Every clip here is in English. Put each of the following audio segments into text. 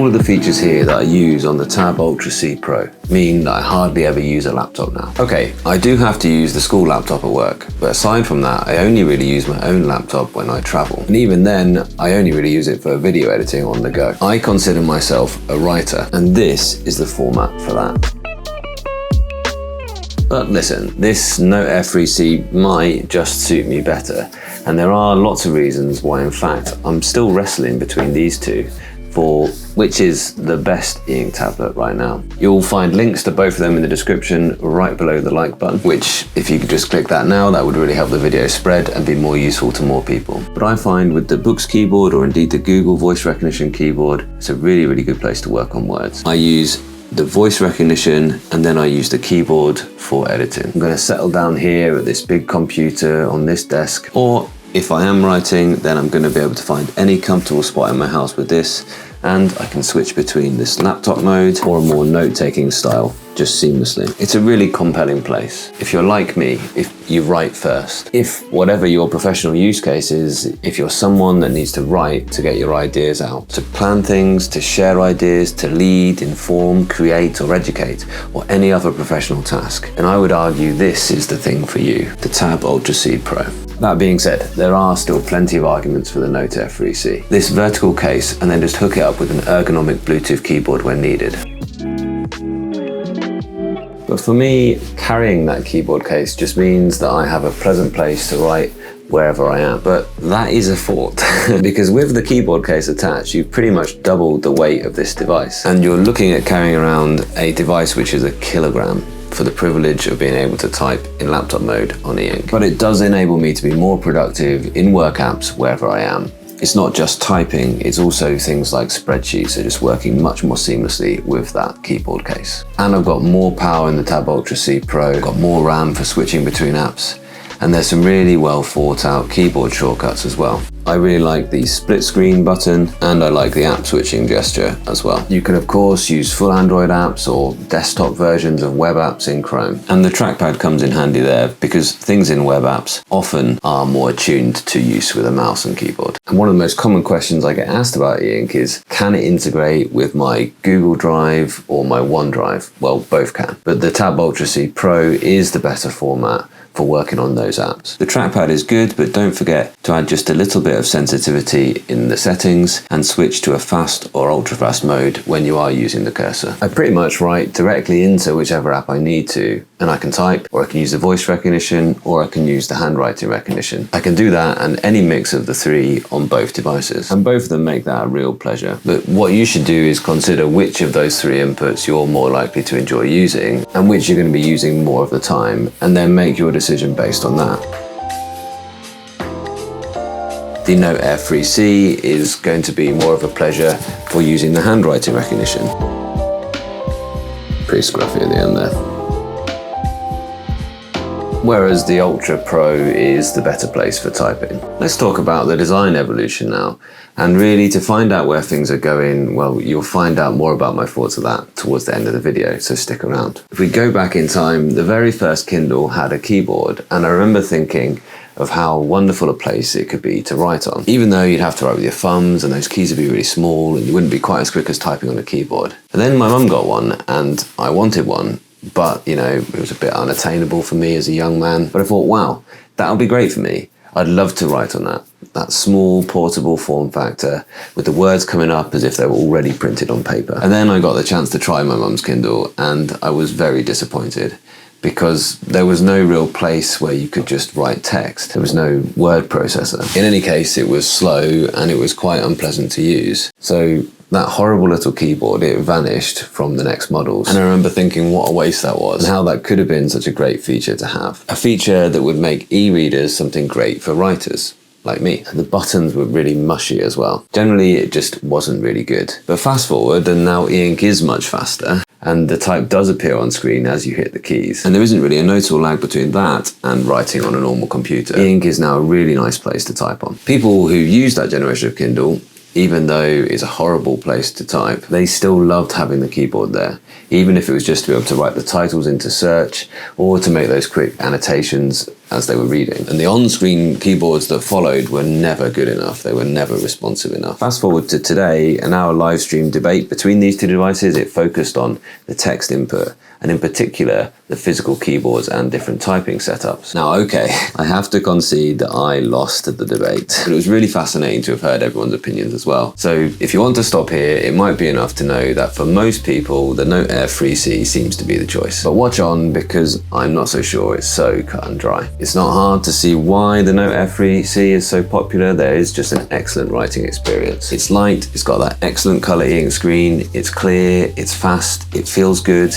All of the features here that I use on the Tab Ultra C Pro mean that I hardly ever use a laptop now. Okay, I do have to use the school laptop at work, but aside from that, I only really use my own laptop when I travel. And even then, I only really use it for video editing on the go. I consider myself a writer, and this is the format for that. But listen, this Note F3C might just suit me better, and there are lots of reasons why in fact I'm still wrestling between these two for which is the best Eink tablet right now. You'll find links to both of them in the description right below the like button, which if you could just click that now, that would really help the video spread and be more useful to more people. But I find with the Boox keyboard or indeed the Google voice recognition keyboard, it's a really, really good place to work on words. I use the voice recognition and then I use the keyboard for editing. I'm gonna settle down here at this big computer on this desk, or if I am writing, then I'm going to be able to find any comfortable spot in my house with this, and I can switch between this laptop mode or a more note-taking style just seamlessly. It's a really compelling place. If you're like me, if you write first, if whatever your professional use case is, if you're someone that needs to write to get your ideas out, to plan things, to share ideas, to lead, inform, create or educate, or any other professional task, then I would argue this is the thing for you, the Tab Ultra C Pro. That being said, there are still plenty of arguments for the Note F3C. This vertical case, and then just hook it up with an ergonomic Bluetooth keyboard when needed. But for me, carrying that keyboard case just means that I have a pleasant place to write wherever I am. But that is a thought, because with the keyboard case attached, you've pretty much doubled the weight of this device. And you're looking at carrying around a device which is a kilogram for the privilege of being able to type in laptop mode on Eink. But it does enable me to be more productive in work apps wherever I am. It's not just typing, it's also things like spreadsheets, so just working much more seamlessly with that keyboard case. And I've got more power in the Tab Ultra C Pro, got more RAM for switching between apps, and there's some really well thought out keyboard shortcuts as well. I really like the split screen button, and I like the app switching gesture as well. You can of course use full Android apps or desktop versions of web apps in Chrome. And the trackpad comes in handy there because things in web apps often are more attuned to use with a mouse and keyboard. And one of the most common questions I get asked about Eink is, can it integrate with my Google Drive or my OneDrive? Well, both can. But the Tab Ultra C Pro is the better format for working on those apps. The trackpad is good, but don't forget to add just a little bit of sensitivity in the settings and switch to a fast or ultra fast mode when you are using the cursor. I pretty much write directly into whichever app I need to, and I can type, or I can use the voice recognition, or I can use the handwriting recognition. I can do that and any mix of the three on both devices, and both of them make that a real pleasure. But what you should do is consider which of those three inputs you're more likely to enjoy using and which you're going to be using more of the time, and then make your decision based on that. The Note F3C is going to be more of a pleasure for using the handwriting recognition. Pretty scruffy at the end there. Whereas the Ultra Pro is the better place for typing. Let's talk about the design evolution now. And really, to find out where things are going, well, you'll find out more about my thoughts of that towards the end of the video, so stick around. If we go back in time, the very first Kindle had a keyboard, and I remember thinking of how wonderful a place it could be to write on. Even though you'd have to write with your thumbs and those keys would be really small and you wouldn't be quite as quick as typing on a keyboard. And then my mum got one and I wanted one, but you know, it was a bit unattainable for me as a young man. But I thought, wow, that'll be great for me. I'd love to write on that small portable form factor with the words coming up as if they were already printed on paper. And then I got the chance to try my mum's Kindle and I was very disappointed, because there was no real place where you could just write text. There was no word processor. In any case, it was slow and it was quite unpleasant to use. So that horrible little keyboard, it vanished from the next models. And I remember thinking what a waste that was and how that could have been such a great feature to have. A feature that would make e-readers something great for writers like me. And the buttons were really mushy as well. Generally, it just wasn't really good. But fast forward, and now Eink is much faster, and the type does appear on screen as you hit the keys. And there isn't really a notable lag between that and writing on a normal computer. Eink is now a really nice place to type on. People who use that generation of Kindle, even though it's a horrible place to type, they still loved having the keyboard there, even if it was just to be able to write the titles into search or to make those quick annotations as they were reading. And the on-screen keyboards that followed were never good enough. They were never responsive enough. Fast forward to today, and our live stream debate between these two devices, it focused on the text input, and in particular, the physical keyboards and different typing setups. Now, okay, I have to concede that I lost the debate, but it was really fascinating to have heard everyone's opinions as well. So if you want to stop here, it might be enough to know that for most people, the Note Air 3C seems to be the choice. But watch on, because I'm not so sure it's so cut and dry. It's not hard to see why the Note Air 3C is so popular. There is just an excellent writing experience. It's light, it's got that excellent color Eink screen, it's clear, it's fast, it feels good.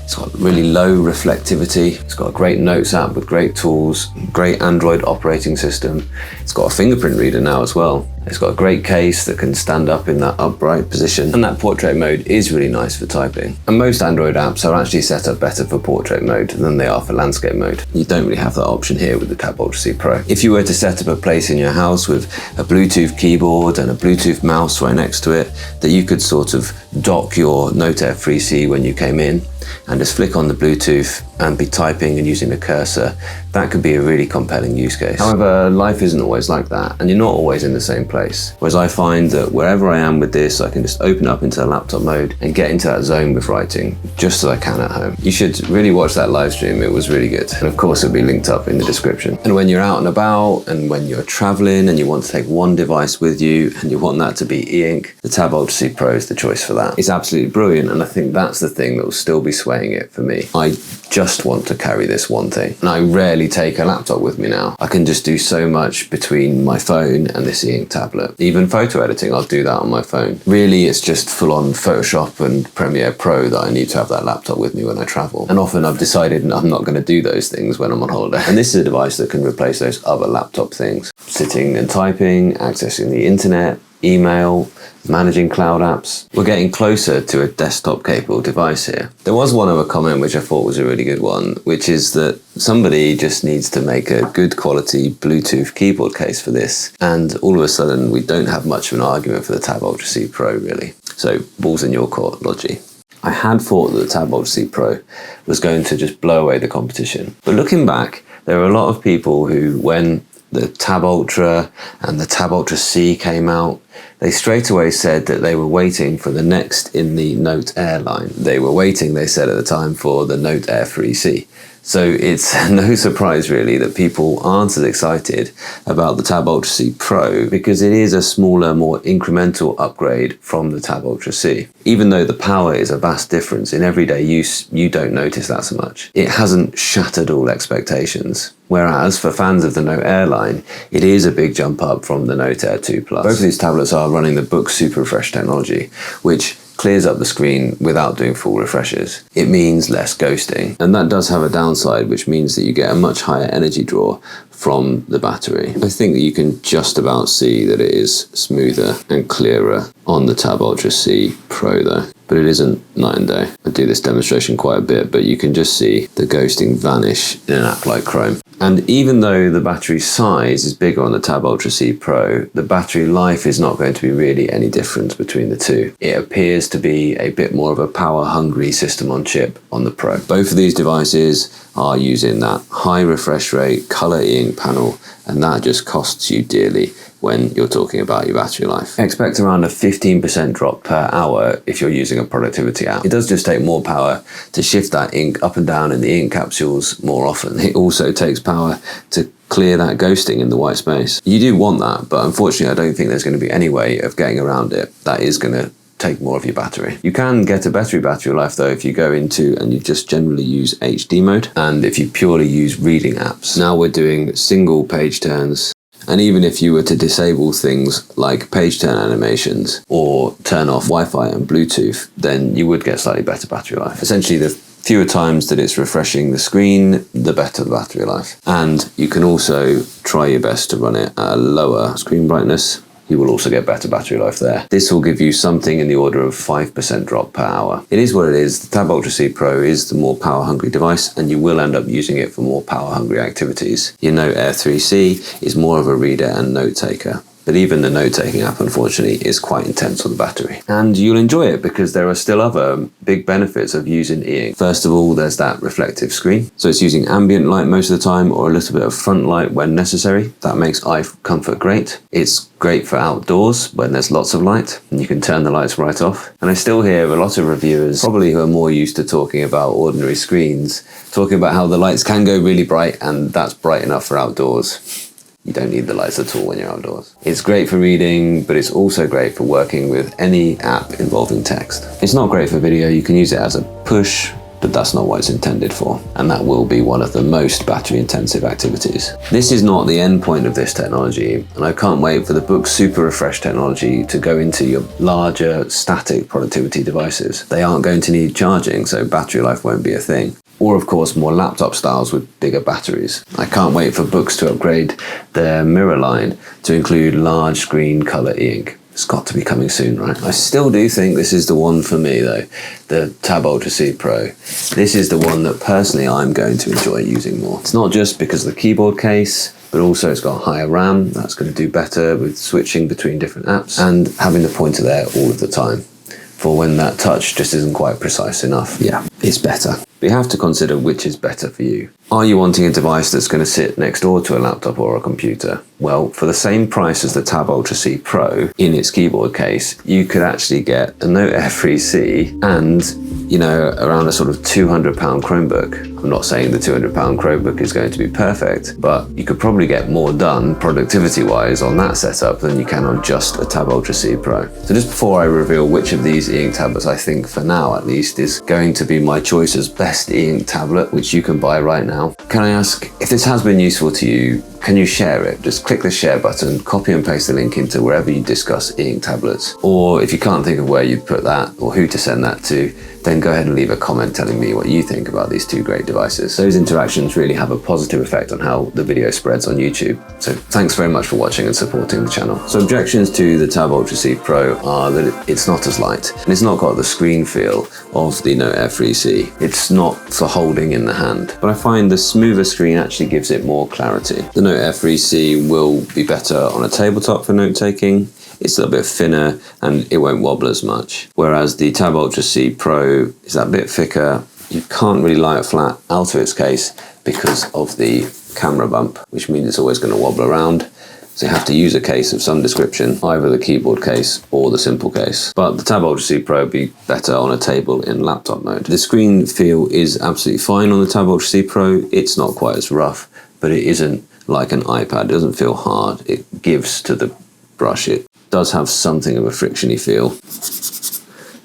It's got really low reflectivity. It's got a great Notes app with great tools, great Android operating system. It's got a fingerprint reader now as well. It's got a great case that can stand up in that upright position. And that portrait mode is really nice for typing. And most Android apps are actually set up better for portrait mode than they are for landscape mode. You don't really have that option here with the Tab Ultra C Pro. If you were to set up a place in your house with a Bluetooth keyboard and a Bluetooth mouse right next to it, that you could sort of dock your Note Air 3C when you came in, and just flick on the Bluetooth and be typing and using the cursor, that could be a really compelling use case. However, life isn't always like that, and you're not always in the same place. Whereas I find that wherever I am with this, I can just open up into the laptop mode and get into that zone with writing, just as I can at home. You should really watch that live stream, it was really good. And of course, it'll be linked up in the description. And when you're out and about, and when you're traveling, and you want to take one device with you, and you want that to be Eink, the Tab Ultra C Pro is the choice for that. It's absolutely brilliant, and I think that's the thing that will still be swaying it for me. I just want to carry this one thing, and I rarely take a laptop with me now. I can just do so much between my phone and this Eink tablet. Even photo editing, I'll do that on my phone. Really, it's just full-on Photoshop and Premiere Pro that I need to have that laptop with me when I travel. And often I've decided I'm not going to do those things when I'm on holiday. And this is a device that can replace those other laptop things. Sitting and typing, accessing the internet, email, managing cloud apps. We're getting closer to a desktop capable device here. There was one other comment which I thought was a really good one, which is that somebody just needs to make a good quality Bluetooth keyboard case for this, and all of a sudden we don't have much of an argument for the Tab Ultra C Pro really. So balls in your court, Logi. I had thought that the Tab Ultra C Pro was going to just blow away the competition, but looking back, there are a lot of people who, when the Tab Ultra and the Tab Ultra C came out, they straight away said that they were waiting for the next in the Note Air line. They were waiting, they said at the time, for the Note Air 3C. So it's no surprise really that people aren't as excited about the Tab Ultra C Pro, because it is a smaller, more incremental upgrade from the Tab Ultra C. Even though the power is a vast difference, in everyday use you don't notice that so much. It hasn't shattered all expectations. Whereas for fans of the Note Air line, it is a big jump up from the Note Air 2 Plus. Both of these tablets are running the Boox Super Refresh technology, which clears up the screen without doing full refreshes. It means less ghosting, and that does have a downside, which means that you get a much higher energy draw from the battery. I think that you can just about see that it is smoother and clearer on the Tab Ultra C Pro though, but it isn't night and day. I do this demonstration quite a bit, but you can just see the ghosting vanish in an app like Chrome. And even though the battery size is bigger on the Tab Ultra C Pro, the battery life is not going to be really any different between the two. It appears to be a bit more of a power-hungry system on chip on the Pro. Both of these devices are using that high refresh rate, color Eink panel, and that just costs you dearly when you're talking about your battery life. Expect around a 15% drop per hour if you're using a productivity app. It does just take more power to shift that ink up and down in the ink capsules more often. It also takes power to clear that ghosting in the white space. You do want that, but unfortunately I don't think there's going to be any way of getting around it. That is going to take more of your battery. You can get a better battery life though if you go into and you just generally use HD mode, and if you purely use reading apps. Now we're doing single page turns, and even if you were to disable things like page turn animations or turn off Wi-Fi and Bluetooth, then you would get slightly better battery life. Essentially, the fewer times that it's refreshing the screen, the better the battery life. And you can also try your best to run it at a lower screen brightness. You will also get better battery life there. This will give you something in the order of 5% drop per hour. It is what it is. The Tab Ultra C Pro is the more power-hungry device, and you will end up using it for more power-hungry activities. Your Note Air 3C is more of a reader and note taker. But even the note-taking app, unfortunately, is quite intense on the battery. And you'll enjoy it because there are still other big benefits of using e-ink. First of all, there's that reflective screen. So it's using ambient light most of the time, or a little bit of front light when necessary. That makes eye comfort great. It's great for outdoors when there's lots of light, and you can turn the lights right off. And I still hear a lot of reviewers, probably who are more used to talking about ordinary screens, talking about how the lights can go really bright, and that's bright enough for outdoors. You don't need the lights at all when you're outdoors. It's great for reading, but it's also great for working with any app involving text. It's not great for video. You can use it as a push, but that's not what it's intended for. And that will be one of the most battery intensive activities. This is not the end point of this technology, and I can't wait for the Boox Super Refresh technology to go into your larger static productivity devices. They aren't going to need charging, so battery life won't be a thing. Or of course more laptop styles with bigger batteries. I can't wait for Boox to upgrade their mirror line to include large screen color e-ink. It's got to be coming soon, right? I still do think this is the one for me though, the Tab Ultra C Pro. This is the one that personally I'm going to enjoy using more. It's not just because of the keyboard case, but also it's got higher RAM. That's going to do better with switching between different apps and having the pointer there all of the time for when that touch just isn't quite precise enough. Yeah, it's better. But you have to consider which is better for you. Are you wanting a device that's going to sit next door to a laptop or a computer? Well, for the same price as the Tab Ultra C Pro in its keyboard case, you could actually get a Note Air 3C and, you know, around a sort of £200 Chromebook. I'm not saying the £200 Chromebook is going to be perfect, but you could probably get more done productivity-wise on that setup than you can on just a Tab Ultra C Pro. So just before I reveal which of these e-ink tablets I think, for now at least, is going to be my choice as best e-ink tablet, which you can buy right now, can I ask, if this has been useful to you, can you share it? Just click the share button, copy and paste the link into wherever you discuss e-ink tablets. Or if you can't think of where you'd put that or who to send that to, then go ahead and leave a comment telling me what you think about these two great devices. Those interactions really have a positive effect on how the video spreads on YouTube. So thanks very much for watching and supporting the channel. So objections to the Tab Ultra C Pro are that it's not as light, and it's not got the screen feel of the Note Air 3C. It's not for holding in the hand, but I find the smoother screen actually gives it more clarity. The Note Air 3C will be better on a tabletop for note taking. It's a little bit thinner and it won't wobble as much. Whereas the Tab Ultra C Pro is that bit thicker. You can't really lie it flat out of its case because of the camera bump, which means it's always going to wobble around. So you have to use a case of some description, either the keyboard case or the simple case. But the Tab Ultra C Pro would be better on a table in laptop mode. The screen feel is absolutely fine on the Tab Ultra C Pro. It's not quite as rough, but it isn't like an iPad. It doesn't feel hard. It gives to the brush. It does have something of a frictiony feel,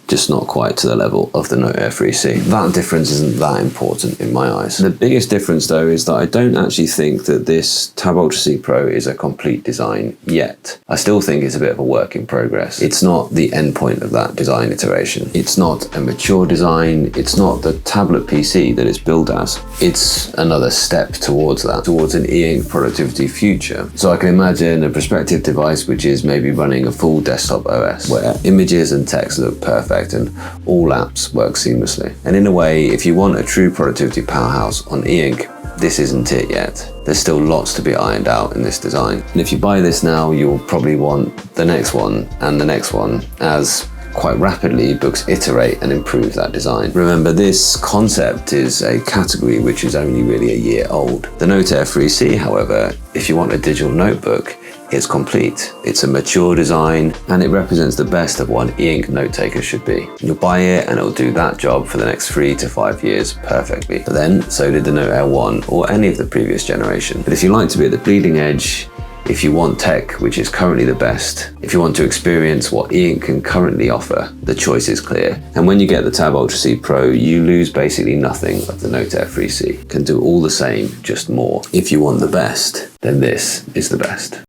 just not quite to the level of the Note Air 3C. That difference isn't that important in my eyes. The biggest difference though is that I don't actually think that this Tab Ultra C Pro is a complete design yet. I still think it's a bit of a work in progress. It's not the end point of that design iteration. It's not a mature design. It's not the tablet PC that it's billed as. It's another step towards that, towards an e-ink productivity future. So I can imagine a prospective device which is maybe running a full desktop OS where images and text look perfect and all apps work seamlessly. And in a way, if you want a true productivity powerhouse on e-ink, this isn't it yet. There's still lots to be ironed out in this design. And if you buy this now, you'll probably want the next one and the next one, as quite rapidly Boox iterate and improve that design. Remember, this concept is a category which is only really a year old. The Note Air 3C, however, if you want a digital notebook, it's complete. It's a mature design and it represents the best of what an e-ink note taker should be. You'll buy it and it'll do that job for the next 3 to 5 years perfectly. But then, so did the Note Air 1 or any of the previous generation. But if you like to be at the bleeding edge, if you want tech, which is currently the best, if you want to experience what e-ink can currently offer, the choice is clear. And when you get the Tab Ultra C Pro, you lose basically nothing of the Note Air 3C. Can do all the same, just more. If you want the best, then this is the best.